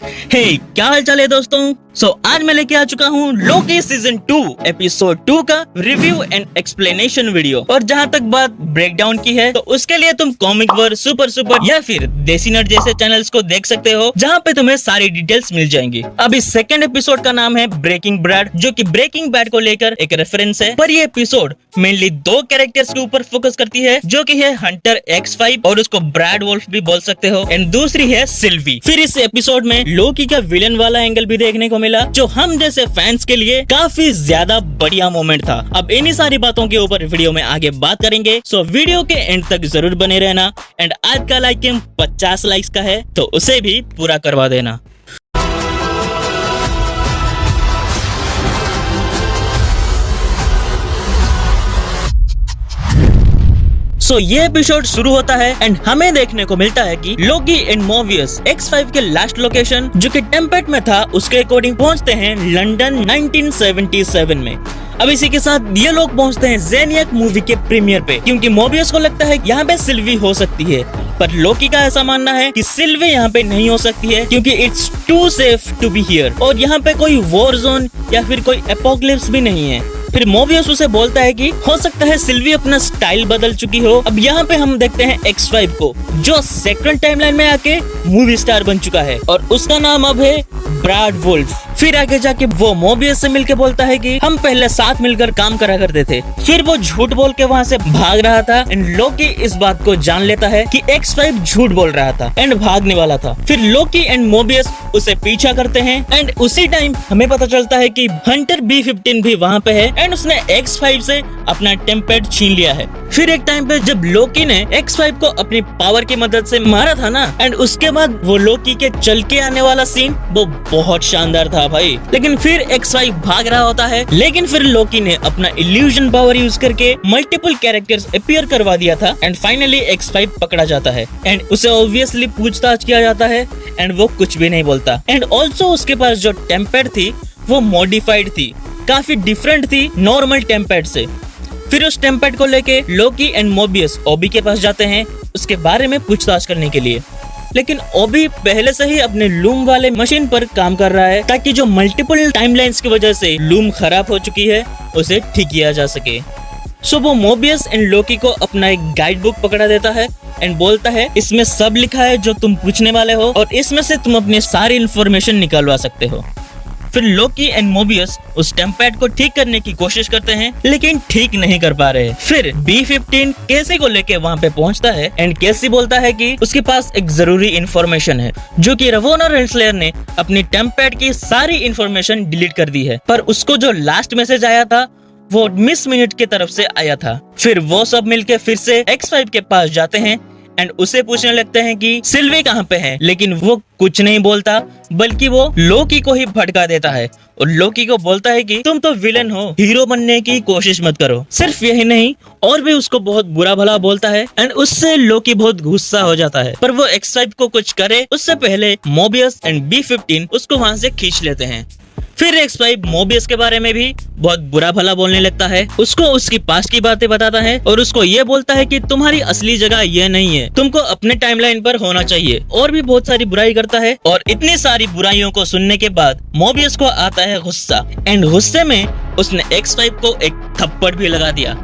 हे क्या हाल चाल है दोस्तों। आज मैं लेके आ चुका हूँ लोकी सीजन 2 एपिसोड 2 का रिव्यू एंड एक्सप्लेनेशन वीडियो। और जहाँ तक बात ब्रेकडाउन की है तो उसके लिए तुम कॉमिक वर्ड, सुपर या फिर देसी नट जैसे चैनल्स को देख सकते हो, जहाँ पे तुम्हें सारी डिटेल्स मिल जाएंगी। अब इस सेकंड एपिसोड का नाम है ब्रेकिंग बैड, जो कि ब्रेकिंग बैड को लेकर एक रेफरेंस है। पर ये एपिसोड मेनली दो कैरेक्टर्स के ऊपर फोकस करती है, जो कि है हंटर X5 और उसको ब्रैड वुल्फ भी बोल सकते हो, एंड दूसरी है सिल्वी। फिर इस एपिसोड में लोकी का विलन वाला एंगल भी देखने को मिला, जो हम जैसे फैंस के लिए काफी ज्यादा बढ़िया मोमेंट था। अब इन्हीं सारी बातों के ऊपर वीडियो में आगे बात करेंगे, सो वीडियो के एंड तक जरूर बने रहना। एंड आज का लाइक गेम 50 लाइक्स का है, तो उसे भी पूरा करवा देना। ये एपिसोड शुरू होता है एंड हमें देखने को मिलता है कि लोकी एंड मोबियस X5 के लास्ट लोकेशन, जो कि टेम्पेट में था, उसके अकॉर्डिंग पहुंचते हैं लंदन 1977 में। अब इसी के साथ ये लोग पहुंचते हैं ज़ेनियाक मूवी के प्रीमियर पे, क्योंकि मोबियस को लगता है यहाँ पे सिल्वी हो सकती है। पर लोकी का ऐसा मानना है कि सिल्वी यहाँ पे नहीं हो सकती है, क्योंकि it's too safe to be here, और यहाँ पे कोई वॉर जोन या फिर कोई एपोकलिप्स भी नहीं है। फिर मोबियस उसे बोलता है कि हो सकता है सिल्वी अपना स्टाइल बदल चुकी हो। अब यहाँ पे हम देखते हैं X5 को, जो सेकंड टाइमलाइन में आके मूवी स्टार बन चुका है, और उसका नाम अब है ब्रैड वुल्फ। फिर आगे जाके वो मोबियस से मिलके बोलता है कि हम पहले साथ मिलकर काम करा करते थे। फिर वो झूठ बोल के वहाँ से भाग रहा था, एंड लोकी इस बात को जान लेता है कि X5 झूठ बोल रहा था एंड भागने वाला था। फिर लोकी एंड मोबियस उसे पीछा करते हैं, एंड उसी टाइम हमें पता चलता है कि हंटर B15 भी वहाँ पे है, एंड उसने X5 से अपना टेम्पेट छीन लिया है। फिर एक टाइम पे जब लोकी ने X5 को अपनी पावर की मदद से मारा था ना, एंड उसके बाद वो लोकी के चल के आने वाला सीन वो बहुत शानदार था भाई। लेकिन फिर X5 भाग रहा होता है, लेकिन फिर लोकी ने अपना इल्यूजन पावर यूज करके मल्टीपल कैरेक्टर्स अपीयर करवा दिया था, एंड फाइनली X5 पकड़ा जाता है, एंड उसे ऑब्वियसली पूछताछ किया जाता है, एंड वो कुछ भी नहीं बोलता। एंड ऑल्सो उसके पास जो टेम्पेट थी वो मॉडिफाइड थी, काफी डिफरेंट थी नॉर्मल टेम्पेट से। फिर उस टेम्पेट को लेके लोकी एंड मोबियस ओबी के पास जाते हैं उसके बारे में पूछताछ करने के लिए। लेकिन ओबी पहले से ही अपने लूम वाले मशीन पर काम कर रहा है, ताकि जो मल्टीपल टाइमलाइंस की वजह से लूम खराब हो चुकी है उसे ठीक किया जा सके। वो मोबियस एंड लोकी को अपना एक गाइड बुक पकड़ा देता है एंड बोलता है इसमें सब लिखा है जो तुम पूछने वाले हो, और इसमें से तुम अपनी सारी इंफॉर्मेशन निकालवा सकते हो। फिर लोकी एंड मोबियस उस टेम्पेट को ठीक करने की कोशिश करते हैं, लेकिन ठीक नहीं कर पा रहे। फिर B15 केसी को लेके वहाँ पे पहुँचता है, एंड केसी बोलता है कि उसके पास एक जरूरी इंफॉर्मेशन है, जो कि रवोना रेंसलेयर ने अपनी टेम्पेट की सारी इंफॉर्मेशन डिलीट कर दी है। पर उसको जो लास्ट मैसेज आया था वो मिस मिनट की तरफ से आया था। फिर वो सब मिलके फिर से X5 के पास जाते हैं एंड उसे पूछने लगते हैं कि सिल्वी कहाँ पे है, लेकिन वो कुछ नहीं बोलता, बल्कि वो लोकी को ही भटका देता है, और लोकी को बोलता है कि तुम तो विलन हो, हीरो बनने की कोशिश मत करो। सिर्फ यही नहीं, और भी उसको बहुत बुरा भला बोलता है, एंड उससे लोकी बहुत गुस्सा हो जाता है। पर वो X5 को कुछ करे उससे पहले मोबियस एंड B15 उसको वहाँ से खींच लेते हैं। फिर X5 मोबियस के बारे में भी बहुत बुरा भला बोलने लगता है, उसको उसकी पास्ट की बातें बताता है, और उसको ये बोलता है कि तुम्हारी असली जगह ये नहीं है, तुमको अपने टाइमलाइन पर होना चाहिए, और भी बहुत सारी बुराई करता है। और इतनी सारी बुराइयों को सुनने के बाद मोबियस को आता है गुस्सा, एंड गुस्से में उसने X5 को एक थप्पड़ भी लगा दिया।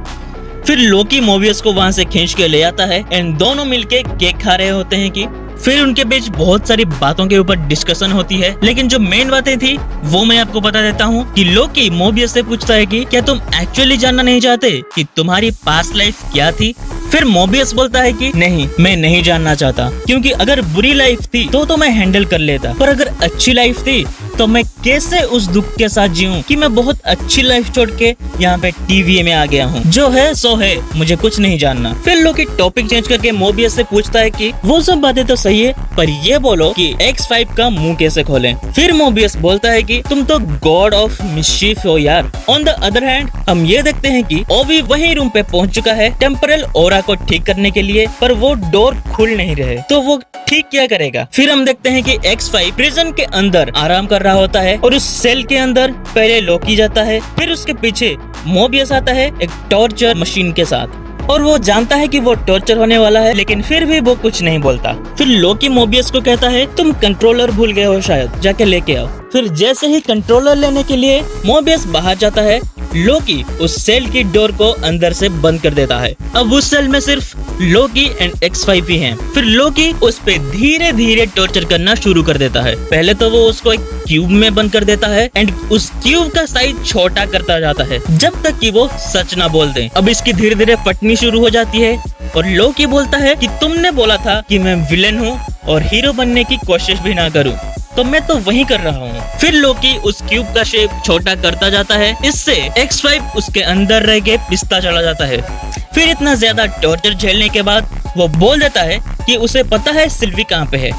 फिर लोकी मोबियस को वहाँ से खींच के ले आता है, एंड दोनों मिलके केक खा रहे होते हैं कि फिर उनके बीच बहुत सारी बातों के ऊपर डिस्कशन होती है। लेकिन जो मेन बातें थी वो मैं आपको बता देता हूँ कि लोकी मोबियस से पूछता है कि क्या तुम एक्चुअली जानना नहीं चाहते कि तुम्हारी पास्ट लाइफ क्या थी। फिर मोबियस बोलता है कि नहीं, मैं नहीं जानना चाहता, क्योंकि अगर बुरी लाइफ थी तो मैं हैंडल कर लेता, पर अगर अच्छी लाइफ थी तो मैं कैसे उस दुख के साथ जीऊं कि मैं बहुत अच्छी लाइफ छोड़ के यहाँ पे टीवी में आ गया हूँ। जो है सो है, मुझे कुछ नहीं जानना। फिर लोकी टॉपिक चेंज करके मोबियस से पूछता है कि वो सब बातें तो सही है, पर ये बोलो कि X5 का मुंह कैसे खोलें। फिर मोबियस बोलता है कि तुम तो गॉड ऑफ मिस्चीफ हो यार। ऑन द अदर हैंड हम ये देखते हैं कि ओबी वही रूम पे पहुंच चुका है टेम्परल ओरा को ठीक करने के लिए, पर वो डोर खुल नहीं रहे, तो वो ठीक क्या करेगा। फिर हम देखते हैं कि X5 प्रिजन के अंदर आराम कर रहा होता है, और उस सेल के अंदर पहले लोकी जाता है, फिर उसके पीछे मोबियस आता है एक टॉर्चर मशीन के साथ, और वो जानता है कि वो टॉर्चर होने वाला है, लेकिन फिर भी वो कुछ नहीं बोलता। फिर लोकी मोबियस को कहता है तुम कंट्रोलर भूल गए हो, शायद जाके लेके आओ। फिर जैसे ही कंट्रोलर लेने के लिए मोबियस बाहर जाता है, लोकी उस सेल की डोर को अंदर से बंद कर देता है। अब उस सेल में सिर्फ लोकी एंड X5 ही हैं। फिर लोकी उस पे धीरे धीरे टॉर्चर करना शुरू कर देता है। पहले तो वो उसको एक क्यूब में बंद कर देता है एंड उस क्यूब का साइज छोटा करता जाता है जब तक कि वो सच ना बोल दे। अब इसकी धीरे धीरे फटनी शुरू हो जाती है और लोकी बोलता है कि तुमने बोला था कि मैं विलेन हूँ और हीरो बनने की कोशिश भी ना करूँ, तो मैं तो वही कर रहा हूँ। फिर लोकी उस क्यूब का शेप छोटा करता जाता है, इससे X5 उसके अंदर रह के पिसता चला जाता है। फिर इतना ज्यादा टॉर्चर झेलने के बाद वो बोल देता है कि उसे पता है सिल्वी कहाँ पे है।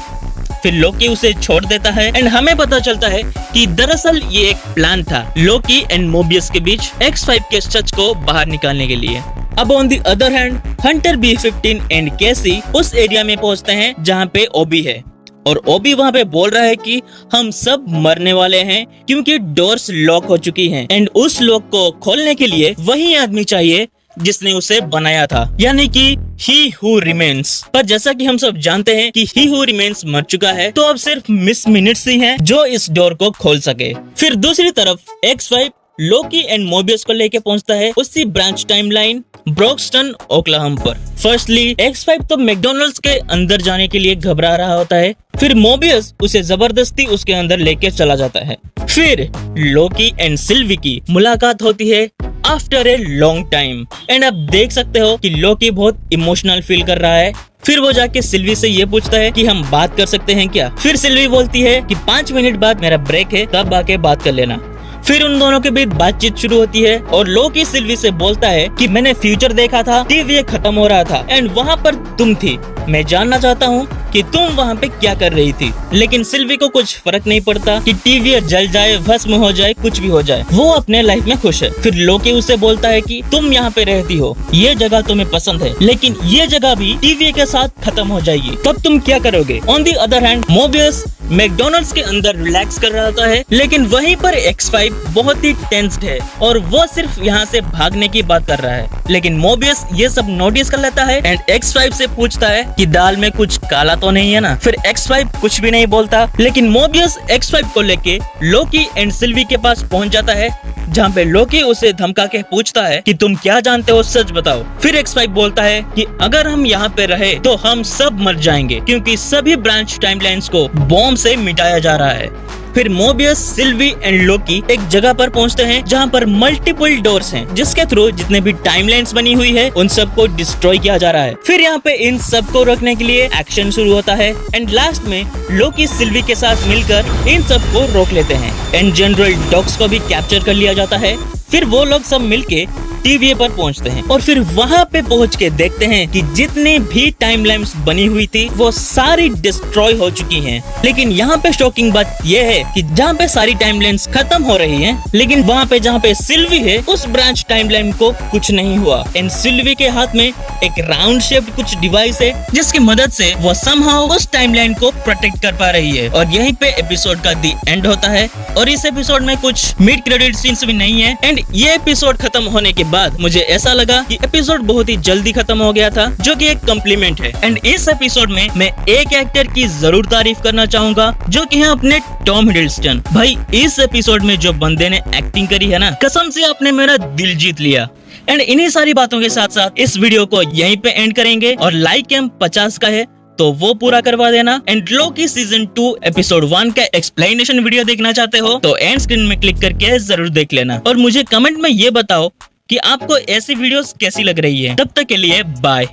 फिर लोकी उसे छोड़ देता है एंड हमें पता चलता है कि दरअसल ये एक प्लान था लोकी एंड मोबियस के बीच X5 के सच को बाहर निकालने के लिए। अब on the other hand Hunter B15 and कैसी उस एरिया में पहुंचते हैं जहां पे ओबी है और ओबी वहां पे बोल रहा है कि हम सब मरने वाले हैं क्योंकि डोर्स लॉक हो चुकी हैं एंड उस लॉक को खोलने के लिए वही आदमी चाहिए जिसने उसे बनाया था, यानी कि ही हु रिमेन्स। पर जैसा कि हम सब जानते हैं कि ही हु रिमेन्स मर चुका है, तो अब सिर्फ मिस मिनट्स ही हैं जो इस डोर को खोल सके। फिर दूसरी तरफ X5 लोकी एंड मोबियस को लेके पहुंचता है उसी ब्रांच टाइमलाइन ब्रोक्सटन ओक्लाहोमा पर। फर्स्टली X5 तो मैकडॉनल्ड्स के अंदर जाने के लिए घबरा रहा होता है, फिर मोबियस उसे जबरदस्ती उसके अंदर लेके चला जाता है। फिर लोकी एंड सिल्वी की मुलाकात होती है after a long time and आप देख सकते हो कि लोकी बहुत इमोशनल फील कर रहा है। फिर वो जाके सिल्वी से ये पूछता है कि हम बात कर सकते हैं क्या। फिर सिल्वी बोलती है कि 5 मिनट बाद मेरा ब्रेक है, तब आके बात कर लेना। फिर उन दोनों के बीच बातचीत शुरू होती है और लोकी सिल्वी से बोलता है कि मैंने फ्यूचर देखा था, टीवी खत्म हो रहा था एंड वहाँ पर तुम थी। मैं जानना चाहता हूँ कि तुम वहाँ पे क्या कर रही थी। लेकिन सिल्वी को कुछ फर्क नहीं पड़ता कि टीवी जल जाए, भस्म हो जाए, कुछ भी हो जाए, वो अपने लाइफ में खुश है। फिर लोकी उसे बोलता है कि तुम यहाँ पे रहती हो, ये जगह तुम्हें पसंद है, लेकिन ये जगह भी टीवी के साथ खत्म हो जाएगी, तब तुम क्या करोगे। On the other hand Mobius McDonald's के अंदर रिलैक्स कर रहा होता है, लेकिन वहीं पर X5 बहुत ही टेंस्ड है और वो सिर्फ यहाँ से भागने की बात कर रहा है। लेकिन मोबियस ये सब नोटिस कर लेता है एंड X5 से पूछता है कि दाल में कुछ काला तो नहीं है ना। फिर X5 कुछ भी नहीं बोलता, लेकिन मोबियस X5 को लेके लोकी एंड सिल्वी के पास पहुंच जाता है, जहाँ पे लोकी उसे धमका के पूछता है कि तुम क्या जानते हो, सच बताओ। फिर X5 बोलता है कि अगर हम यहाँ पे रहे तो हम सब मर जाएंगे क्योंकि सभी ब्रांच टाइमलाइंस को बॉम्ब से मिटाया जा रहा है। फिर मोबियस, सिल्वी एंड लोकी एक जगह पर पहुंचते हैं जहां पर मल्टीपल डोर्स हैं, जिसके थ्रू जितने भी टाइमलाइंस बनी हुई है उन सबको डिस्ट्रॉय किया जा रहा है। फिर यहाँ पे इन सबको रोकने के लिए एक्शन शुरू होता है एंड लास्ट में लोकी सिल्वी के साथ मिलकर इन सबको रोक लेते हैं एंड जनरल डॉक्स को भी कैप्चर कर लिया जाता है। फिर वो लोग सब मिलके टीवी पर पहुंचते हैं और फिर वहां पे पहुंच के देखते हैं कि जितनी भी टाइमलाइंस बनी हुई थी वो सारी डिस्ट्रॉय हो चुकी हैं। लेकिन यहाँ पे शॉकिंग बात ये है कि जहाँ पे सारी टाइमलाइंस खत्म हो रही हैं, लेकिन वहाँ पे जहाँ पे सिल्वी है उस ब्रांच टाइमलाइन को कुछ नहीं हुआ एंड सिल्वी के हाथ में एक राउंड शेप्ड कुछ डिवाइस है जिसकी मदद से वो समहाउ उस टाइमलाइन को प्रोटेक्ट कर पा रही है। और यहीं पे एपिसोड का दी एंड होता है और इस एपिसोड में कुछ मिड क्रेडिट सीन्स भी नहीं है एंड ये एपिसोड खत्म होने के बाद मुझे ऐसा लगा कि एपिसोड बहुत ही जल्दी खत्म हो गया था, जो कि एक कॉम्प्लीमेंट है। एंड इस एपिसोड में मैं एक एक्टर की जरूर तारीफ करना चाहूंगा, जो कि है अपने टॉम हिडलस्टन। भाई इस एपिसोड में जो बंदे ने एक्टिंग करी है ना, कसम से आपने मेरा दिल जीत लिया। एंड इन्हीं सारी बातों के साथ साथ इस वीडियो को यहीं पे एंड करेंगे और लाइक कैम 50 का है तो वो पूरा करवा देना। एंड लोकी सीजन 2 एपिसोड 1 का एक्सप्लेनेशन वीडियो देखना चाहते हो तो एंड स्क्रीन में क्लिक करके जरूर देख लेना और मुझे कमेंट में ये बताओ कि आपको ऐसी वीडियोस कैसी लग रही है। तब तक के लिए बाय।